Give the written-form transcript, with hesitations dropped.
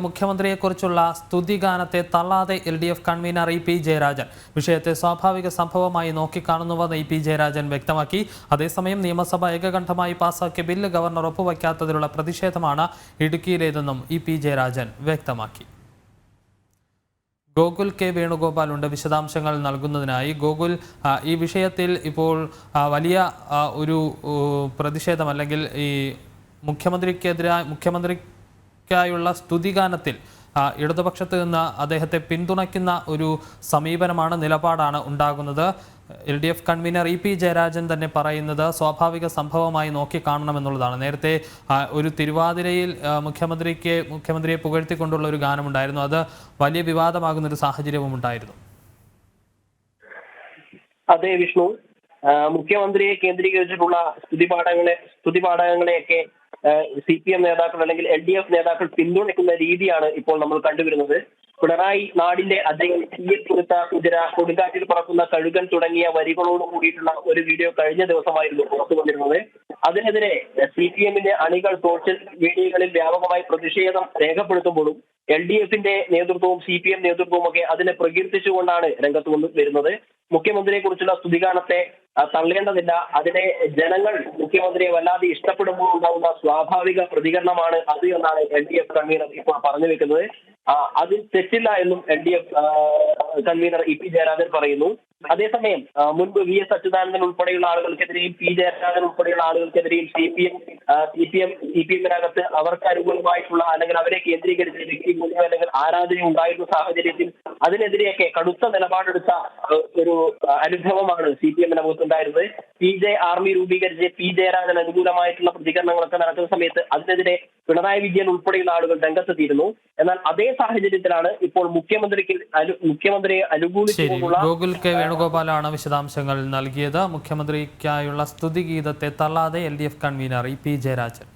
മുഖ്യമന്ത്രിയെക്കുറിച്ചുള്ള സ്തുതിഗാനത്തെ തള്ളാതെ LDF convener E P Jayarajan വിഷയത്തെ സ്വാഭാവിക സംഭവമായി നോക്കിക്കാണുന്നുവെന്ന് ഇ പി ജയരാജൻ വ്യക്തമാക്കി. അതേസമയം നിയമസഭ ഏകകണ്ഠമായി പാസാക്കിയ ബില്ല് ഗവർണർ ഒപ്പുവയ്ക്കാത്തതിലുള്ള പ്രതിഷേധമാണ് ഇടുക്കിയിലേതെന്നും ഇ പി ജയരാജൻ വ്യക്തമാക്കി. ഗോകുൽ കെ വേണുഗോപാൽ ഉണ്ട് വിശദാംശങ്ങൾ നൽകുന്നതിനായി. ഗോകുൽ, ഈ വിഷയത്തിൽ ഇപ്പോൾ വലിയ ഒരു പ്രതിഷേധം അല്ലെങ്കിൽ ഈ മുഖ്യമന്ത്രിക്കായുള്ള സ്തുതിഗാനത്തിൽ ഇടതുപക്ഷത്ത് നിന്ന് അദ്ദേഹത്തെ പിന്തുണയ്ക്കുന്ന ഒരു സമീപനമാണ്, നിലപാടാണ് ഉണ്ടാകുന്നത്. LDF convener E P Jayarajan തന്നെ പറയുന്നത് സ്വാഭാവിക സംഭവമായി നോക്കിക്കാണണമെന്നുള്ളതാണ്. നേരത്തെ ഒരു തിരുവാതിരയിൽ മുഖ്യമന്ത്രിയെ പുകഴ്ത്തിക്കൊണ്ടുള്ള ഒരു ഗാനമുണ്ടായിരുന്നു. അത് വലിയ വിവാദമാകുന്ന ഒരു സാഹചര്യവും ഉണ്ടായിരുന്നു. അതെ വിഷ്ണു, മുഖ്യമന്ത്രിയെ കേന്ദ്രീകരിച്ചിട്ടുള്ള സ്തുതിപാഠങ്ങളെയൊക്കെ CPM നേതാക്കൾ അല്ലെങ്കിൽ LDF നേതാക്കൾ പിന്തുണയ്ക്കുന്ന രീതിയാണ് ഇപ്പോൾ നമ്മൾ കണ്ടുവരുന്നത്. പിണറായി നാടിന്റെ അദ്ദേഹം തീയെത്തുരുത്ത കുതിര, കൊടുങ്കാറ്റിൽ പറക്കുന്ന കഴുകൻ തുടങ്ങിയ വരികളോട് കൂടിയിട്ടുള്ള ഒരു വീഡിയോ കഴിഞ്ഞ ദിവസമായിരുന്നു പുറത്തു വന്നിരുന്നത്. അതിനെതിരെ CPMന്റെ അണികൾ സോഷ്യൽ മീഡിയകളിൽ വ്യാപകമായി പ്രതിഷേധം രേഖപ്പെടുത്തുമ്പോഴും LDFന്റെ നേതൃത്വവും CPM നേതൃത്വവും ഒക്കെ അതിനെ പ്രകീർത്തിച്ചുകൊണ്ടാണ് രംഗത്ത് വരുന്നത്. മുഖ്യമന്ത്രിയെ കുറിച്ചുള്ള സ്തുതിഗാനത്തെ തള്ളേണ്ടതില്ല, അതിനെ ജനങ്ങൾ മുഖ്യമന്ത്രിയെ വല്ലാതെ ഇഷ്ടപ്പെടുമ്പോൾ ഉണ്ടാകുന്ന സ്വാഭാവിക പ്രതികരണമാണ് അത് എന്നാണ് LDF കൺവീനർ ഇപ്പോൾ പറഞ്ഞു വെക്കുന്നത്. അതിൽ തെറ്റില്ല എന്നും LDF convener E P Jayarajan പറയുന്നു. അതേസമയം മുൻപ് VS അച്യുതാനന്ദൻ ഉൾപ്പെടെയുള്ള ആളുകൾക്കെതിരെയും പി ജയരാജൻ ഉൾപ്പെടെയുള്ള ആളുകൾക്കെതിരെയും CPMനകത്ത് അവർക്ക് അനുകൂലമായിട്ടുള്ള അല്ലെങ്കിൽ അവരെ കേന്ദ്രീകരിച്ച് വ്യക്തിമൂല്യം അല്ലെങ്കിൽ ആരാധന ഉണ്ടായിരുന്ന സാഹചര്യത്തിൽ അതിനെതിരെയൊക്കെ കടുത്ത നിലപാടെടുത്ത ഒരു അനുഭവമാണ് CPMനകത്ത് ഉണ്ടായിരുന്നത്. PJ ആർമി രൂപീകരിച്ച് പി ജയരാജൻ അനുകൂലമായിട്ടുള്ള പ്രതികരണങ്ങളൊക്കെ നടക്കുന്ന സമയത്ത് അതിനെതിരെ പിണറായി വിജയൻ ഉൾപ്പെടെയുള്ള ആളുകൾ രംഗത്തെത്തിയിരുന്നു. എന്നാൽ അതേ സാഹചര്യത്തിലാണ് ഇപ്പോൾ മുഖ്യമന്ത്രിയെ അനുകൂലിച്ചുകൊണ്ടുള്ള ഗോകുൽ കെ വേണുഗോപാലാണ് വിശദാംശങ്ങൾ നൽകിയത്. മുഖ്യമന്ത്രിക്കായുള്ള സ്തുതിഗീതത്തെ തള്ളാതെ LDF convener E P Jayarajan.